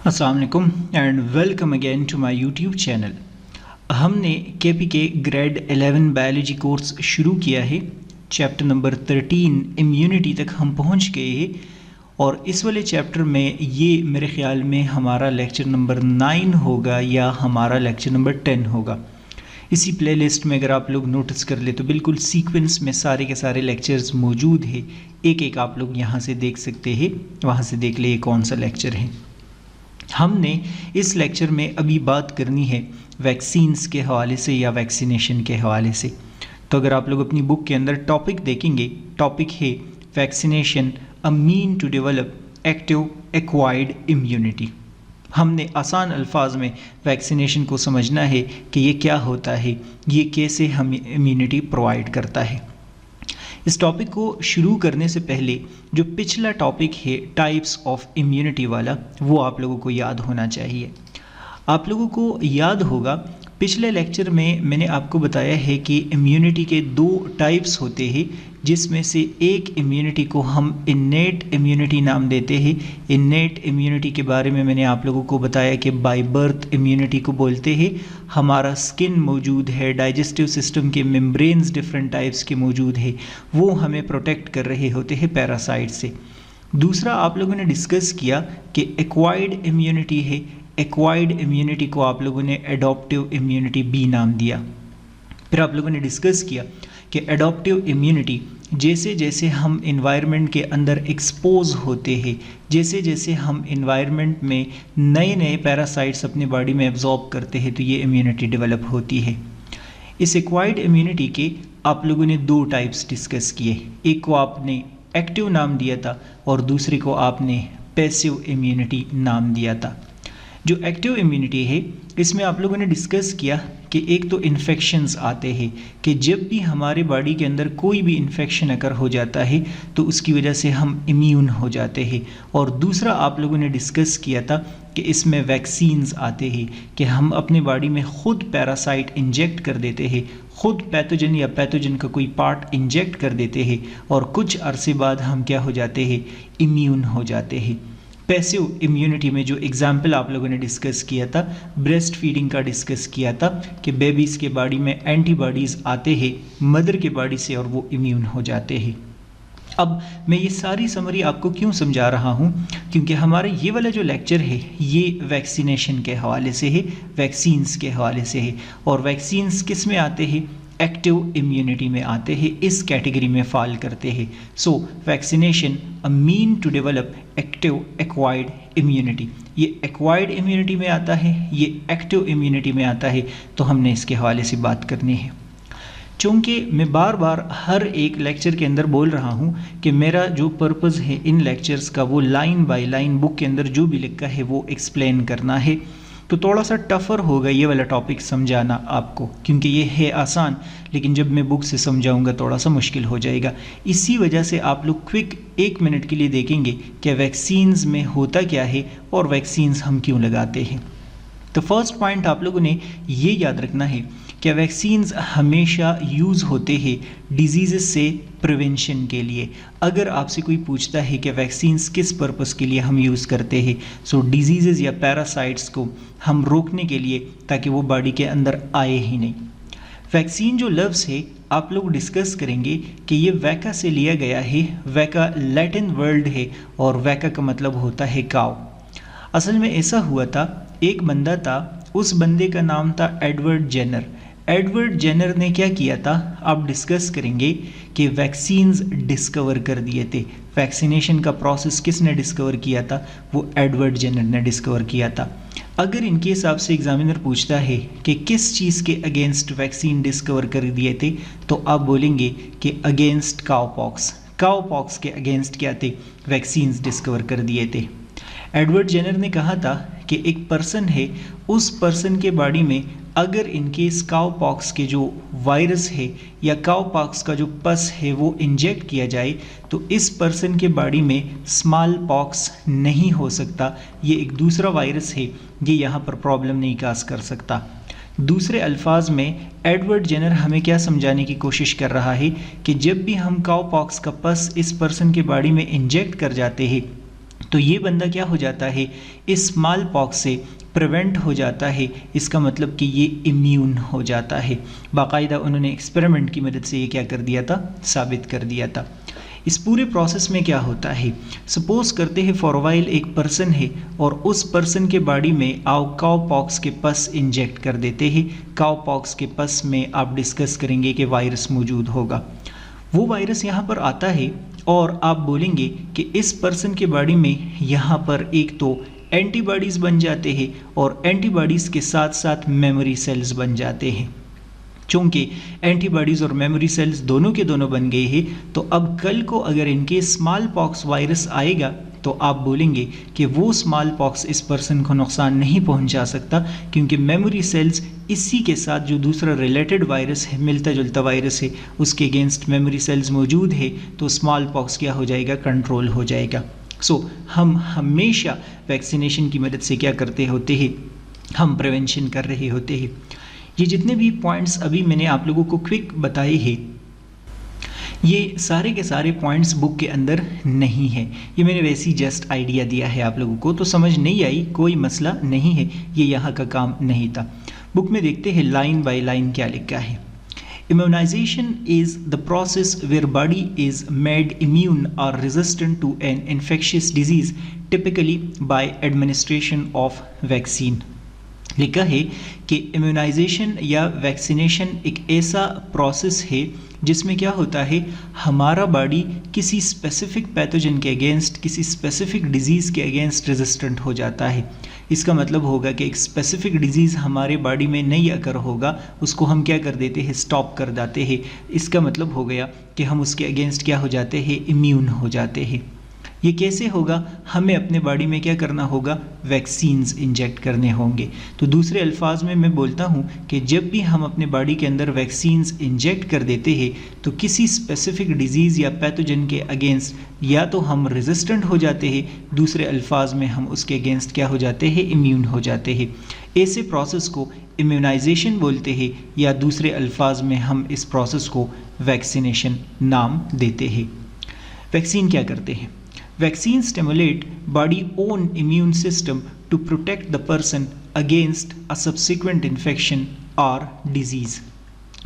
अस्सलाम वालेकुम and welcome again to my YouTube channel. हमने केपीके ग्रेड 11 बायोलॉजी कोर्स शुरू किया है। चैप्टर नंबर 13 इम्यूनिटी तक हम पहुंच गए हैं और इस वाले चैप्टर में ये मेरे ख्याल में हमारा लेक्चर नंबर 9 होगा या हमारा लेक्चर नंबर 10 होगा। इसी प्लेलिस्ट में अगर आप लोग नोटिस कर ले तो बिल्कुल सीक्वेंस में सारे के सारे लेक्चर्स मौजूद है। एक एक आप लोग यहाँ से देख सकते हैं, वहाँ से देख ले कौन सा लेक्चर है। हमने इस लेक्चर में अभी बात करनी है वैक्सीन्स के हवाले से या वैक्सीनेशन के हवाले से। तो अगर आप लोग अपनी बुक के अंदर टॉपिक देखेंगे, टॉपिक है vaccination a mean to develop active acquired immunity. हमने आसान अल्फाज में वैक्सीनेशन को समझना है कि ये क्या होता है, ये कैसे हमें इम्यूनिटी प्रोवाइड करता है। इस टॉपिक को शुरू करने से पहले जो पिछला टॉपिक है टाइप्स ऑफ इम्यूनिटी वाला, वो आप लोगों को याद होना चाहिए। आप लोगों को याद होगा पिछले लेक्चर में मैंने आपको बताया है कि इम्यूनिटी के दो टाइप्स होते हैं, जिसमें से एक इम्यूनिटी को हम इन्नेट इम्यूनिटी नाम देते हैं। इन्नेट इम्यूनिटी के बारे में मैंने आप लोगों को बताया कि बाय बर्थ इम्यूनिटी को बोलते हैं। हमारा स्किन मौजूद है, डाइजेस्टिव सिस्टम के मेम्ब्रेन्स डिफरेंट टाइप्स के मौजूद है, वो हमें प्रोटेक्ट कर रहे होते हैं पैरासाइट से। दूसरा आप लोगों ने डिस्कस किया कि एक्वायर्ड इम्यूनिटी है। एक्वायर्ड इम्यूनिटी को आप लोगों ने एडॉप्टिव इम्यूनिटी बी नाम दिया। फिर आप लोगों ने डिस्कस किया कि एडॉप्टिव इम्यूनिटी जैसे जैसे हम इन्वायरमेंट के अंदर एक्सपोज होते हैं, जैसे जैसे हम इन्वायरमेंट में नए नए पैरासाइट्स अपनी बॉडी में एब्जॉर्ब करते हैं, तो ये इम्यूनिटी डेवलप होती है। इस एक्वायर्ड इम्यूनिटी के आप लोगों ने दो टाइप्स डिस्कस किए। एक को आपने एक्टिव नाम दिया था और दूसरे को आपने पैसिव इम्यूनिटी नाम दिया था। जो एक्टिव इम्यूनिटी है, इसमें आप लोगों ने डिस्कस किया कि एक तो इन्फेक्शंस आते हैं कि जब भी हमारे बॉडी के अंदर कोई भी इन्फेक्शन अगर हो जाता है तो उसकी वजह से हम इम्यून हो जाते हैं। और दूसरा आप लोगों ने डिस्कस किया था कि इसमें वैक्सीन्स आते हैं कि हम अपने बॉडी में ख़ुद पैरासाइट इंजेक्ट कर देते हैं, ख़ुद पैथोजन या पैथोजन का कोई पार्ट इंजेक्ट कर देते हैं और कुछ अरसे बाद हम क्या हो जाते हैं, इम्यून हो जाते हैं। पैसिव इम्यूनिटी में जो एग्जाम्पल आप लोगों ने डिस्कस किया था, ब्रेस्ट फीडिंग का डिस्कस किया था कि बेबीज़ के बॉडी में एंटीबॉडीज़ आते हैं मदर के बॉडी से और वो इम्यून हो जाते हैं। अब मैं ये सारी समरी आपको क्यों समझा रहा हूँ, क्योंकि हमारा ये वाला जो लेक्चर है ये वैक्सीनेशन के हवाले से है, वैक्सीन्स के हवाले से है। और वैक्सीन्स किस में आते हैं, एक्टिव इम्यूनिटी में आते हैं, इस कैटेगरी में फॉल करते हैं। So vaccination a mean to develop active acquired immunity, ये एक्वायर्ड इम्यूनिटी में आता है, ये एक्टिव इम्यूनिटी में आता है। तो हमने इसके हवाले से बात करनी है। चूँकि मैं बार बार हर एक लेक्चर के अंदर बोल रहा हूँ कि मेरा जो पर्पज़ है इन लेक्चर्स का वो लाइन बाय लाइन बुक के अंदर जो भी लिखा है वो एक्सप्लेन करना है, तो थोड़ा सा टफ़र होगा ये वाला टॉपिक समझाना आपको, क्योंकि ये है आसान, लेकिन जब मैं बुक से समझाऊंगा थोड़ा सा मुश्किल हो जाएगा। इसी वजह से आप लोग क्विक 1 मिनट के लिए देखेंगे कि वैक्सीन्स में होता क्या है और वैक्सीन्स हम क्यों लगाते हैं। तो फर्स्ट पॉइंट आप लोगों ने ये याद रखना है कि वैक्सीन्स हमेशा यूज़ होते हैं डिजीज़ से प्रिवेंशन के लिए। अगर आपसे कोई पूछता है कि वैक्सीन्स किस पर्पस के लिए हम यूज़ करते हैं, सो डिजीज़ या पैरासाइट्स को हम रोकने के लिए, ताकि वो बॉडी के अंदर आए ही नहीं। वैक्सीन जो लफ्ज़ है आप लोग डिस्कस करेंगे कि ये वैका से लिया गया है। वैका लैटिन वर्ड है और वैका का मतलब होता है काव। असल में ऐसा हुआ था, एक बंदा था, उस बंदे का नाम था एडवर्ड जेनर। एडवर्ड जेनर ने क्या किया था, आप डिस्कस करेंगे कि वैक्सीन्स डिस्कवर कर दिए थे। वैक्सीनेशन का प्रोसेस किसने डिस्कवर किया था, वो एडवर्ड जेनर ने डिस्कवर किया था। अगर इनके हिसाब से एग्जामिनर पूछता है कि किस चीज़ के अगेंस्ट वैक्सीन डिस्कवर कर दिए थे, तो आप बोलेंगे कि अगेंस्ट काउपॉक्स। काउपॉक्स के अगेंस्ट क्या थे, वैक्सीन्स डिस्कवर कर दिए थे। एडवर्ड जेनर ने कहा था कि एक पर्सन है, उस पर्सन के बॉडी में अगर इनकेस काउपॉक्स के जो वायरस है या काउपॉक्स का जो पस है वो इंजेक्ट किया जाए तो इस पर्सन के बॉडी में स्मॉल पॉक्स नहीं हो सकता। ये एक दूसरा वायरस है, ये यहाँ पर प्रॉब्लम नहीं काज कर सकता। दूसरे अल्फाज में एडवर्ड जेनर हमें क्या समझाने की कोशिश कर रहा है कि जब भी हम काउपॉक्स का पस इस पर्सन के बॉडी में इंजेक्ट कर जाते हैं तो ये बंदा क्या हो जाता है, इस स्मॉल पॉक्स से प्रिवेंट हो जाता है। इसका मतलब कि ये इम्यून हो जाता है। बाकायदा उन्होंने एक्सपेरिमेंट की मदद से ये क्या कर दिया था, साबित कर दिया था। इस पूरे प्रोसेस में क्या होता है, सपोज करते हैं फॉर वाइल एक पर्सन है और उस पर्सन के बॉडी में आप काउ पॉक्स के पस इंजेक्ट कर देते हैं। काउ पॉक्स के पस में आप डिस्कस करेंगे कि वायरस मौजूद होगा। वो वायरस यहाँ पर आता है और आप बोलेंगे कि इस पर्सन के बॉडी में यहाँ पर एक तो एंटीबॉडीज़ बन जाते हैं और एंटीबॉडीज़ के साथ साथ मेमोरी सेल्स बन जाते हैं। चूँकि एंटीबॉडीज़ और मेमोरी सेल्स दोनों के दोनों बन गए हैं, तो अब कल को अगर इनके स्मॉल पॉक्स वायरस आएगा तो आप बोलेंगे कि वो स्मॉल पॉक्स इस पर्सन को नुकसान नहीं पहुंचा सकता, क्योंकि मेमोरी सेल्स इसी के साथ जो दूसरा रिलेटेड वायरस है, मिलता जुलता वायरस है, उसके अगेंस्ट मेमोरी सेल्स मौजूद है, तो स्मॉल पॉक्स क्या हो जाएगा, कंट्रोल हो जाएगा। सो हम हमेशा वैक्सीनेशन की मदद से क्या करते होते हैं, हम प्रिवेंशन कर रहे होते हैं। ये जितने भी पॉइंट्स अभी मैंने आप लोगों को क्विक बताए हैं, ये सारे के सारे पॉइंट्स बुक के अंदर नहीं है। ये मैंने वैसे ही जस्ट आइडिया दिया है आप लोगों को, तो समझ नहीं आई कोई मसला नहीं है, ये यहाँ का काम नहीं था। बुक में देखते हैं लाइन बाय लाइन क्या लिखा है। Immunization is the process where body is made immune or resistant to an infectious disease, typically by administration of vaccine. लिखा है कि इम्यूनाइजेशन या वैक्सीनेशन एक ऐसा प्रोसेस है जिसमें क्या होता है, हमारा बॉडी किसी स्पेसिफिक पैथोजन के अगेंस्ट, किसी स्पेसिफिक डिजीज़ के अगेंस्ट रेजिस्टेंट हो जाता है। इसका मतलब होगा कि एक स्पेसिफिक डिजीज़ हमारे बॉडी में नहीं अगर होगा, उसको हम क्या कर देते हैं, स्टॉप कर देते हैं। इसका मतलब हो गया कि हम उसके अगेंस्ट क्या हो जाते हैं, इम्यून हो जाते हैं। ये कैसे होगा, हमें अपने बॉडी में क्या करना होगा, वैक्सीन्स इंजेक्ट करने होंगे। तो दूसरे अल्फाज में मैं बोलता हूँ कि जब भी हम अपने बॉडी के अंदर वैक्सीन्स इंजेक्ट कर देते हैं तो किसी स्पेसिफिक डिजीज़ या पैथोजन के अगेंस्ट या तो हम रेजिस्टेंट हो जाते हैं, दूसरे अल्फाज में हम उसके अगेंस्ट क्या हो जाते हैं, इम्यून हो जाते हैं। ऐसे प्रोसेस को इम्यूनाइजेशन बोलते हैं, या दूसरे अल्फाज में हम इस प्रोसेस को वैक्सीनेशन नाम देते हैं। वैक्सीन क्या करते हैं, Vaccine stimulate body own immune system to protect the person against a subsequent infection or disease.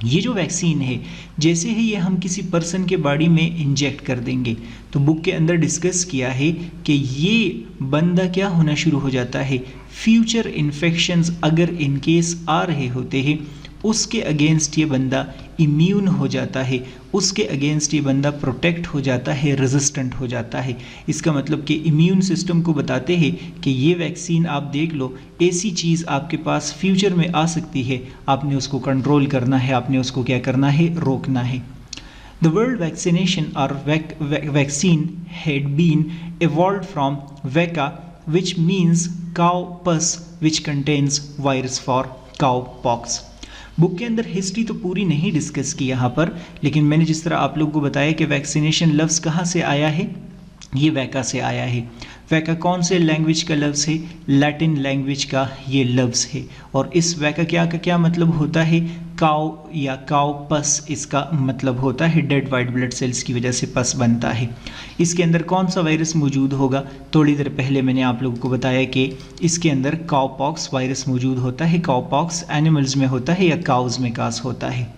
ये जो वैक्सीन है, जैसे ही ये हम किसी पर्सन के बॉडी में इंजेक्ट कर देंगे, तो बुक के अंदर डिस्कस किया है कि ये बंदा क्या होना शुरू हो जाता है, फ्यूचर इन्फेक्शंस अगर इन केस आ रहे होते हैं उसके अगेंस्ट ये बंदा इम्यून हो जाता है, उसके अगेंस्ट ये बंदा प्रोटेक्ट हो जाता है, रेजिस्टेंट हो जाता है। इसका मतलब कि इम्यून सिस्टम को बताते हैं कि ये वैक्सीन आप देख लो, ऐसी चीज़ आपके पास फ्यूचर में आ सकती है, आपने उसको कंट्रोल करना है, आपने उसको क्या करना है, रोकना है। The word vaccination or vaccine had been evolved from vacca, which means cow pus, which contains virus for cowpox. Book के अंदर हिस्ट्री तो पूरी नहीं डिस्कस की यहाँ पर, लेकिन मैंने जिस तरह आप लोगों को बताया कि वैक्सीनेशन लफ्ज़ कहाँ से आया है, ये वैका से आया है। वैका कौन से लैंग्वेज का लफ्ज़ है, लैटिन लैंग्वेज का ये लफ्ज़ है। और इस वैका क्या का क्या मतलब होता है, काव या काव पस इसका मतलब होता है, डेड वाइट ब्लड सेल्स की वजह से पस बनता है। इसके अंदर कौन सा वायरस मौजूद होगा, थोड़ी देर पहले मैंने आप लोगों को बताया कि इसके अंदर कावपॉक्स वायरस मौजूद होता है। कावपॉक्स एनिमल्स में होता है या काउज में कास होता है।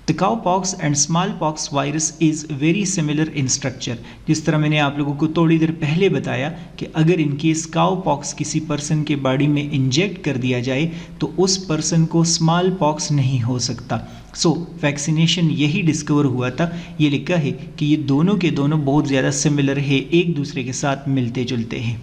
The cowpox and smallpox virus is very similar in structure. जिस तरह मैंने आप लोगों को थोड़ी देर पहले बताया कि अगर इन केस काउपॉक्स किसी पर्सन के बॉडी में इंजेक्ट कर दिया जाए तो उस पर्सन को स्मॉल पॉक्स नहीं हो सकता। सो वैक्सीनेशन यही डिस्कवर हुआ था। ये लिखा है कि ये दोनों के दोनों बहुत ज़्यादा सिमिलर है, एक दूसरे के साथ मिलते जुलते हैं।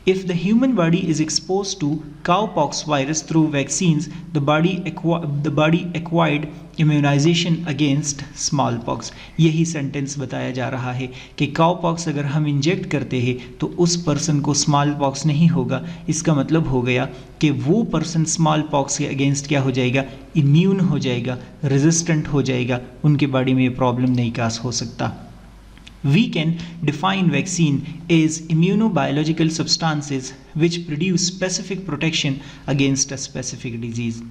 If the human body is exposed to cowpox virus through vaccines, the body acquired immunization against smallpox. यही सेंटेंस बताया जा रहा है कि काउपॉक्स अगर हम इंजेक्ट करते हैं तो उस पर्सन को स्मॉल पॉक्स नहीं होगा। इसका मतलब हो गया कि वो पर्सन स्मॉल पॉक्स के अगेंस्ट क्या हो जाएगा, इम्यून हो जाएगा, रेजिस्टेंट हो जाएगा, उनके बॉडी में ये प्रॉब्लम नहीं कास हो सकता। We can define vaccine as immunobiological substances which produce specific protection against a specific disease.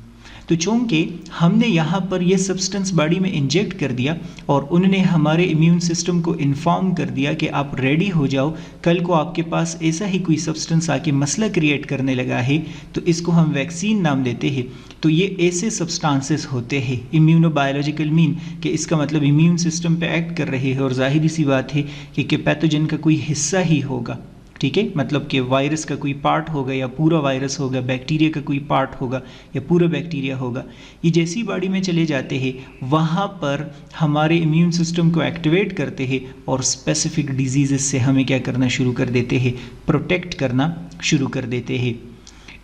तो चूंकि हमने यहाँ पर ये सब्सटेंस बॉडी में इंजेक्ट कर दिया और उन्होंने हमारे इम्यून सिस्टम को इन्फॉर्म कर दिया कि आप रेडी हो जाओ, कल को आपके पास ऐसा ही कोई सब्सटेंस आके मसला क्रिएट करने लगा है, तो इसको हम वैक्सीन नाम देते हैं। तो ये ऐसे सब्सटेंसेस होते हैं इम्यूनोबायोलॉजिकल मीन कि इसका मतलब इम्यून सिस्टम पे एक्ट कर रहे हैं और जाहिर सी बात है कि पैथोजन का कोई हिस्सा ही होगा, ठीक है, मतलब कि वायरस का कोई पार्ट होगा या पूरा वायरस होगा, बैक्टीरिया का कोई पार्ट होगा या पूरा बैक्टीरिया होगा। ये जैसी बॉडी में चले जाते हैं वहाँ पर हमारे इम्यून सिस्टम को एक्टिवेट करते हैं और स्पेसिफिक डिजीज़ से हमें क्या करना शुरू कर देते हैं, प्रोटेक्ट करना शुरू कर देते हैं।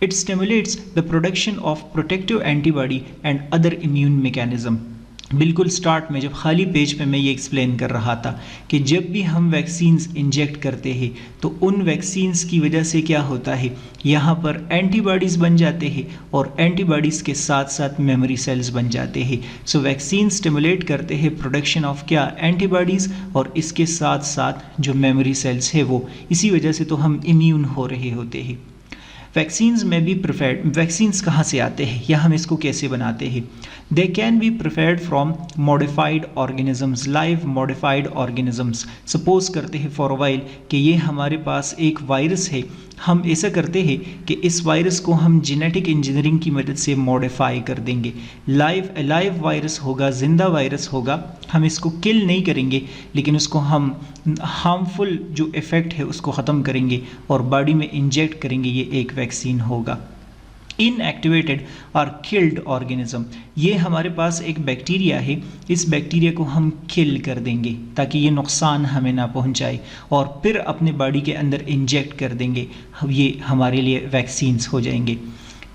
It stimulates the production of protective antibody and other immune mechanism. बिल्कुल स्टार्ट में जब खाली पेज पे मैं ये एक्सप्लेन कर रहा था कि जब भी हम वैक्सीन्स इंजेक्ट करते हैं तो उन वैक्सीन्स की वजह से क्या होता है, यहाँ पर एंटीबॉडीज़ बन जाते हैं और एंटीबॉडीज़ के साथ साथ मेमोरी सेल्स बन जाते हैं। सो वैक्सीन स्टिमुलेट करते हैं प्रोडक्शन ऑफ क्या, एंटीबॉडीज़, और इसके साथ साथ जो मेमोरी सेल्स है वो, इसी वजह से तो हम इम्यून हो रहे होते हैं। वैक्सीन्स में भी प्रिफेयर्ड, वैक्सीन्स कहाँ से आते हैं या हम इसको कैसे बनाते हैं? They can be prepared from modified organisms, live modified organisms. Suppose करते हैं फॉर अ वाइल कि ये हमारे पास एक वायरस है, हम ऐसा करते हैं कि इस वायरस को हम जेनेटिक इंजीनियरिंग की मदद से मॉडिफाई कर देंगे। लाइव वायरस होगा, जिंदा वायरस होगा, हम इसको किल नहीं करेंगे लेकिन उसको हम हार्मफुल जो इफ़ेक्ट है उसको ख़त्म करेंगे और बॉडी में इंजेक्ट करेंगे, ये एक वैक्सीन होगा। इनएक्टिवेटेड और किल्ड ऑर्गेनिज्म, ये हमारे पास एक बैक्टीरिया है, इस बैक्टीरिया को हम किल कर देंगे ताकि ये नुकसान हमें ना पहुंचाए और फिर अपने बॉडी के अंदर इंजेक्ट कर देंगे, ये हमारे लिए वैक्सीन्स हो जाएंगे।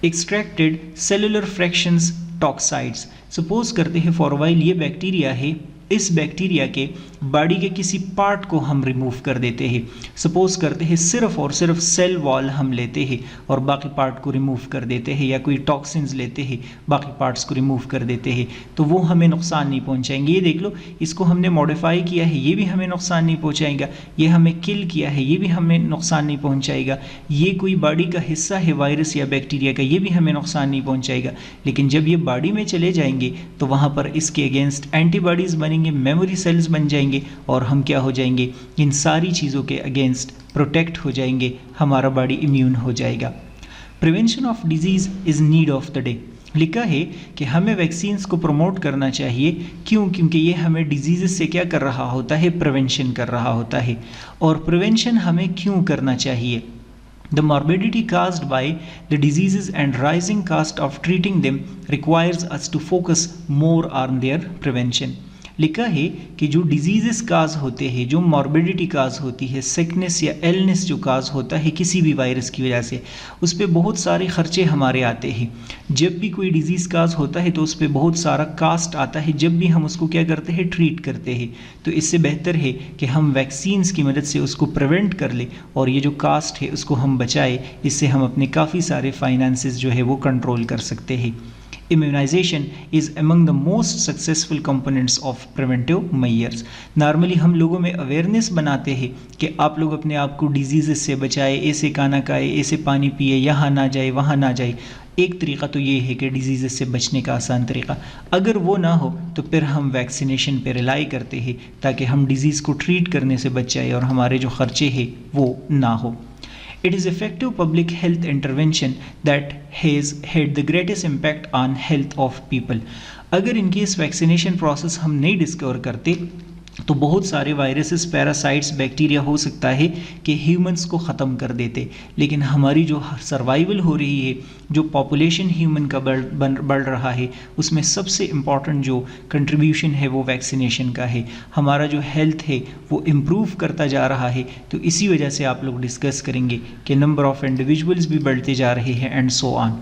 एक्सट्रैक्टेड सेलुलर फ्रैक्शंस टॉक्साइड्स, सपोज करते हैं फॉर वाइल ये बैक्टीरिया है, इस बैक्टीरिया के बॉडी के किसी पार्ट को हम रिमूव कर देते हैं। सपोज करते हैं सिर्फ और सिर्फ सेल वॉल हम लेते हैं और बाकी पार्ट को रिमूव कर देते हैं, या कोई टॉक्सिन्स लेते हैं बाकी पार्ट्स को रिमूव कर देते हैं, तो वो हमें नुकसान नहीं पहुंचाएंगे। ये देख लो, इसको हमने मॉडिफाई किया है, ये भी हमें नुकसान नहीं पहुंचाएगा, ये हमें किल किया है, ये भी हमें नुकसान नहीं पहुंचाएगा, ये कोई बॉडी का हिस्सा है वायरस या बैक्टीरिया का, ये भी हमें नुकसान नहीं पहुंचाएगा। लेकिन जब ये बॉडी में चले जाएंगे तो वहाँ पर इसके अगेंस्ट एंटीबॉडीज़ बनेंगे, मेमोरी सेल्स बन जाएंगे और हम क्या हो जाएंगे, इन सारी चीज़ों के अगेंस्ट प्रोटेक्ट हो जाएंगे, हमारा बॉडी इम्यून हो जाएगा। Prevention of disease is need of the day, लिखा है कि हमें वैक्सीन्स को प्रमोट करना चाहिए। क्यों? क्योंकि ये हमें डिजीज़ से क्या कर रहा होता है, प्रिवेंशन कर रहा होता है। और प्रिवेंशन हमें क्यों करना चाहिए? The morbidity caused by the diseases and rising cost of treating them requires us to focus more on their prevention. लिखा है कि जो डिजीज़ काज होते हैं, जो मॉर्बिडिटी काज होती है, सिकनेस या इलनेस जो काज होता है किसी भी वायरस की वजह से, उस पर बहुत सारे खर्चे हमारे आते हैं। जब भी कोई डिजीज़ काज होता है तो उस पर बहुत सारा कास्ट आता है, जब भी हम उसको क्या करते हैं, ट्रीट करते हैं। तो इससे बेहतर है कि हम वैक्सीन्स की मदद से उसको प्रिवेंट कर ले और ये जो कास्ट है उसको हम बचाए, इससे हम अपने काफ़ी सारे फाइनेंसेस जो है वो कंट्रोल कर सकते हैं। Immunization is among the most successful components of preventive measures. Normally हम लोगों में अवेयरनेस बनाते हैं कि आप लोग अपने आप को डिजीज़ से बचाए, ऐसे खाना खाए, ऐसे पानी पिए, यहाँ ना जाए वहाँ ना जाए। एक तरीक़ा तो ये है कि डिजीज़ से बचने का आसान तरीक़ा, अगर वो ना हो तो फिर हम वैक्सीनेशन पे रिलाई करते हैं ताकि हम डिज़ीज़ को ट्रीट करने से बच जाए और हमारे जो ख़र्चे हैं वो ना हो। It is effective public health intervention that has had the greatest impact on health of people. अगर इनकी इस वैक्सीनेशन प्रोसेस हम नहीं डिस्कवर करते तो बहुत सारे वायरसेस, पैरासाइट्स, बैक्टीरिया हो सकता है कि ह्यूमंस को ख़त्म कर देते, लेकिन हमारी जो सर्वाइवल हो रही है, जो पॉपुलेशन ह्यूमन का बढ़ रहा है, उसमें सबसे इम्पॉर्टेंट जो कंट्रीब्यूशन है वो वैक्सीनेशन का है। हमारा जो हेल्थ है वो इम्प्रूव करता जा रहा है, तो इसी वजह से आप लोग डिस्कस करेंगे कि नंबर ऑफ़ इंडिविजुअल्स भी बढ़ते जा रहे हैं and so on.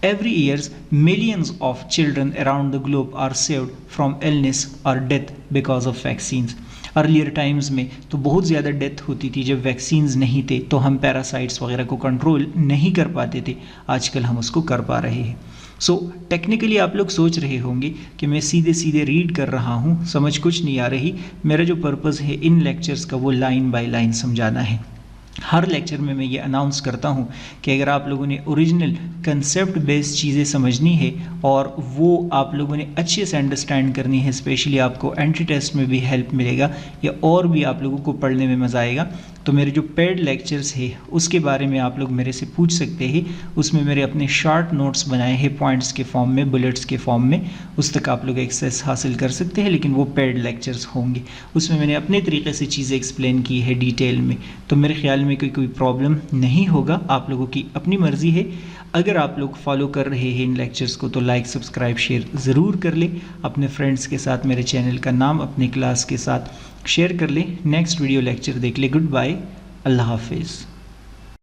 Every year, millions of children around the globe are saved from illness or death because of vaccines. Earlier times में तो बहुत ज़्यादा डेथ होती थी जब वैक्सीन्स नहीं थे, तो हम पैरासाइट्स वगैरह को कंट्रोल नहीं कर पाते थे। आजकल हम उसको कर पा रहे हैं। सो टेक्निकली आप लोग सोच रहे होंगे कि मैं सीधे सीधे रीड कर रहा हूँ, समझ कुछ नहीं आ रही। मेरा जो पर्पज़ है इन लेक्चर्स का वो लाइन बाय लाइन समझाना है। हर लेक्चर में मैं ये अनाउंस करता हूँ कि अगर आप लोगों ने ओरिजिनल कंसेप्ट बेस्ड चीज़ें समझनी है और वो आप लोगों ने अच्छे से अंडरस्टैंड करनी है, स्पेशली आपको एंट्री टेस्ट में भी हेल्प मिलेगा या और भी आप लोगों को पढ़ने में मज़ा आएगा, तो मेरे जो पेड लेक्चर्स है उसके बारे में आप लोग मेरे से पूछ सकते हैं। उसमें मेरे अपने शॉर्ट नोट्स बनाए हैं पॉइंट्स के फॉर्म में, बुलेट्स के फॉर्म में, उस तक आप लोग एक्सेस हासिल कर सकते हैं, लेकिन वो पेड लेक्चर्स होंगे। उसमें मैंने अपने तरीके से चीज़ें एक्सप्लेन की है डिटेल में, तो मेरे ख्याल में कोई प्रॉब्लम नहीं होगा। आप लोगों की अपनी मर्ज़ी है। अगर आप लोग फॉलो कर रहे हैं इन लेक्चर्स को तो लाइक, सब्सक्राइब, शेयर ज़रूर कर लें। अपने फ्रेंड्स के साथ मेरे चैनल का नाम अपने क्लास के साथ शेयर कर लें। नेक्स्ट वीडियो लेक्चर देख ले। गुड बाय, अल्लाह हाफिज़।